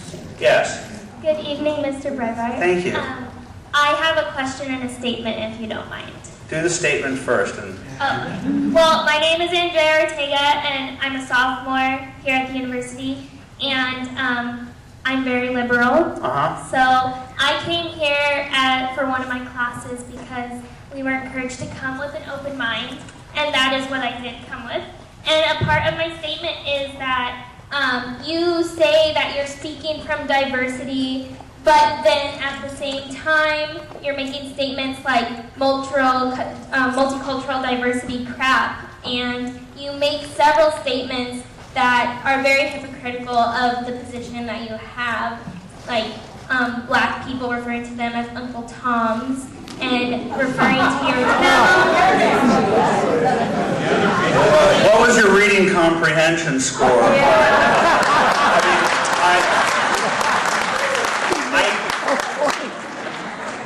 question. Yes. Good evening, Mr. Breitbart. Thank you. I have a question and a statement, if you don't mind. Do the statement first. Well, my name is Andrea Ortega, and I'm a sophomore here at the university, and I'm very liberal. So I came here for one of my classes because we were encouraged to come with an open mind, and that is what I did come with. And a part of my statement is that you say that you're speaking from diversity, but then at the same time, you're making statements like multicultural diversity crap, and you make several statements that are very hypocritical of the position that you have, like black people referring to them as Uncle Toms, and referring to your What was your reading comprehension score?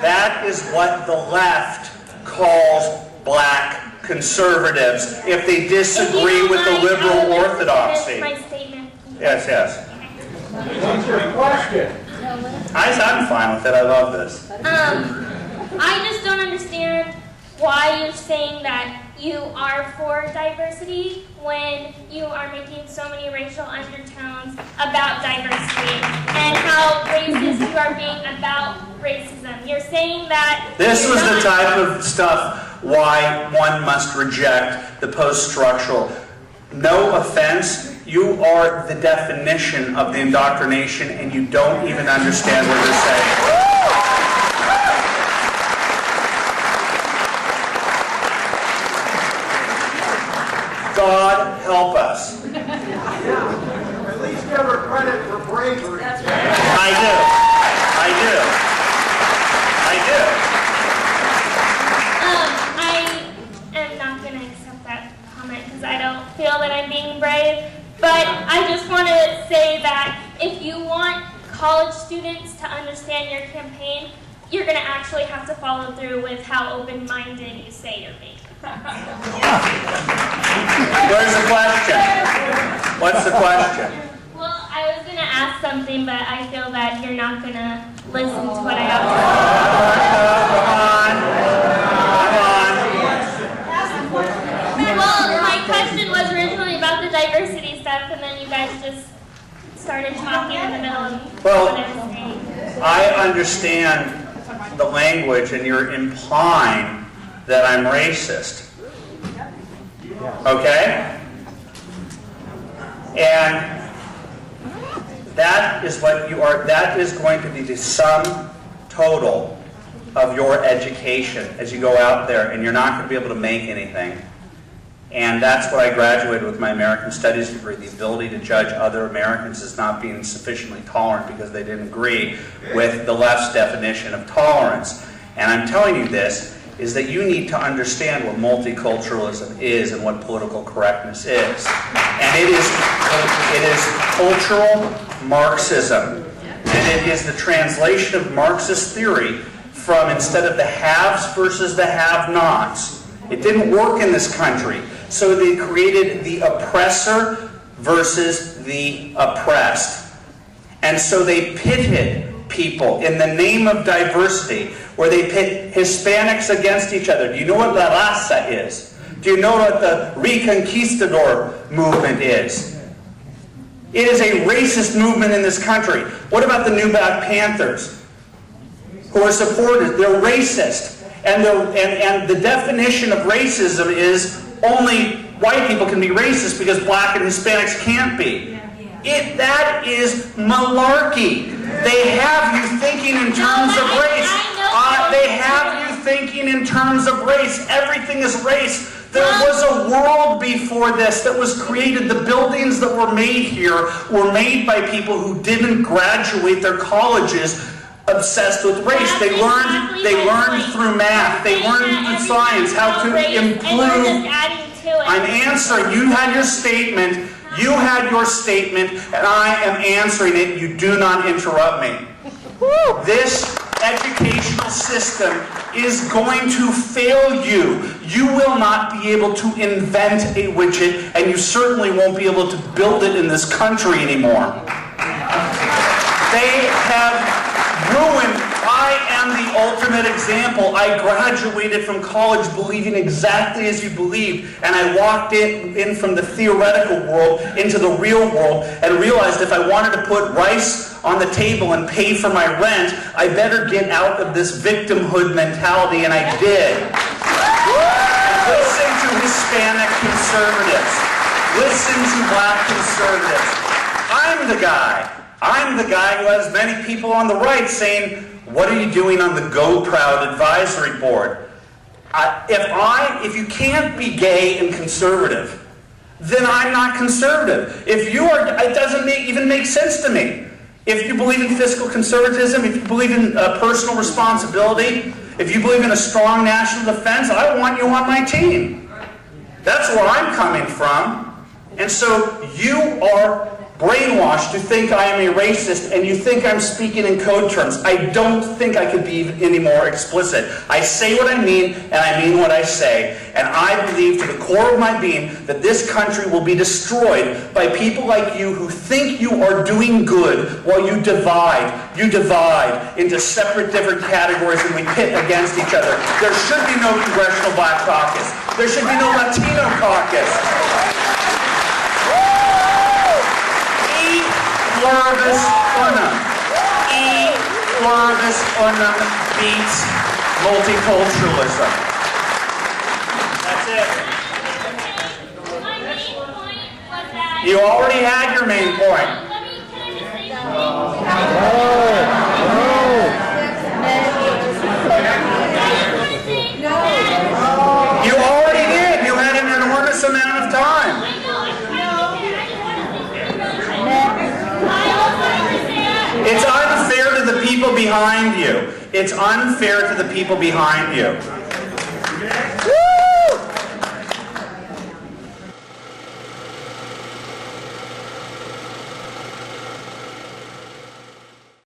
That is what the left calls black conservatives if they disagree with the liberal orthodoxy. My statement. Yes, yes. What's your question? I'm fine with it. I love this. I just don't understand why you're saying that you are for diversity when you are making so many racial undertones about diversity and how racist you are being about racism. You're saying that This was the type of stuff why one must reject the post-structural. No offense, you are the definition of the indoctrination and you don't even understand what you're saying. God help us. At least give her credit for bravery. I do. I am not going to accept that comment because I don't feel that I'm being brave. But I just want to say that if you want college students to understand your campaign, you're going to actually have to follow through with how open-minded you say you're being. Where's the question? What's the question? Well, I was going to ask something, but I feel that you're not going to listen to what I have to say. Well, my question was originally about the diversity stuff, and then you guys just started talking in the middle of what I was saying. I understand the language, and you're implying that I'm racist. Okay? And that is what you are. That is going to be the sum total of your education as you go out there, and you're not going to be able to make anything. And that's what I graduated with my American Studies degree, the ability to judge other Americans as not being sufficiently tolerant because they didn't agree with the left's definition of tolerance. And I'm telling you this, is that you need to understand what multiculturalism is and what political correctness is. And it is cultural Marxism. And it is the translation of Marxist theory from, instead of the haves versus the have-nots. It didn't work in this country. So they created the oppressor versus the oppressed. And so they pitted people in the name of diversity, where they pit Hispanics against each other. Do you know what La Raza is? Do you know what the Reconquistador movement is? It is a racist movement in this country. What about the New Black Panthers, who are supported? They're racist. And the definition of racism is only white people can be racist because black and Hispanics can't be. That is malarkey. They have you thinking in terms of race. They have you thinking in terms of race. Everything is race. There was a world before this that was created. The buildings that were made here were made by people who didn't graduate their colleges obsessed with race. They learned through math. They learned through science how to improve. I'm answering. You had your statement. You had your statement, and I am answering it. You do not interrupt me. This educational system is going to fail you. You will not be able to invent a widget, and you certainly won't be able to build it in this country anymore. They have ruined. I am the ultimate example. I graduated from college believing exactly as you believe, and I walked in from the theoretical world into the real world and realized if I wanted to put rice on the table and pay for my rent, I better get out of this victimhood mentality, and I did. Listen to Hispanic conservatives. Listen to black conservatives. I'm the guy who has many people on the right saying, what are you doing on the Go Proud advisory board? If you can't be gay and conservative, then I'm not conservative. If you are, it doesn't even make sense to me. If you believe in fiscal conservatism, if you believe in personal responsibility, if you believe in a strong national defense, I want you on my team. That's where I'm coming from. And so you are brainwashed to think I am a racist, and you think I'm speaking in code terms. I don't think I could be any more explicit. I say what I mean, and I mean what I say. And I believe to the core of my being that this country will be destroyed by people like you who think you are doing good while you divide. You divide into separate different categories, and we pit against each other. There should be no Congressional Black Caucus. There should be no Latino caucus. Pluribus unum. E pluribus unum beats multiculturalism. That's it. My main point was that... You already had your main point. You already did. You had an enormous amount of time. It's unfair to the people behind you. It's unfair to the people behind you.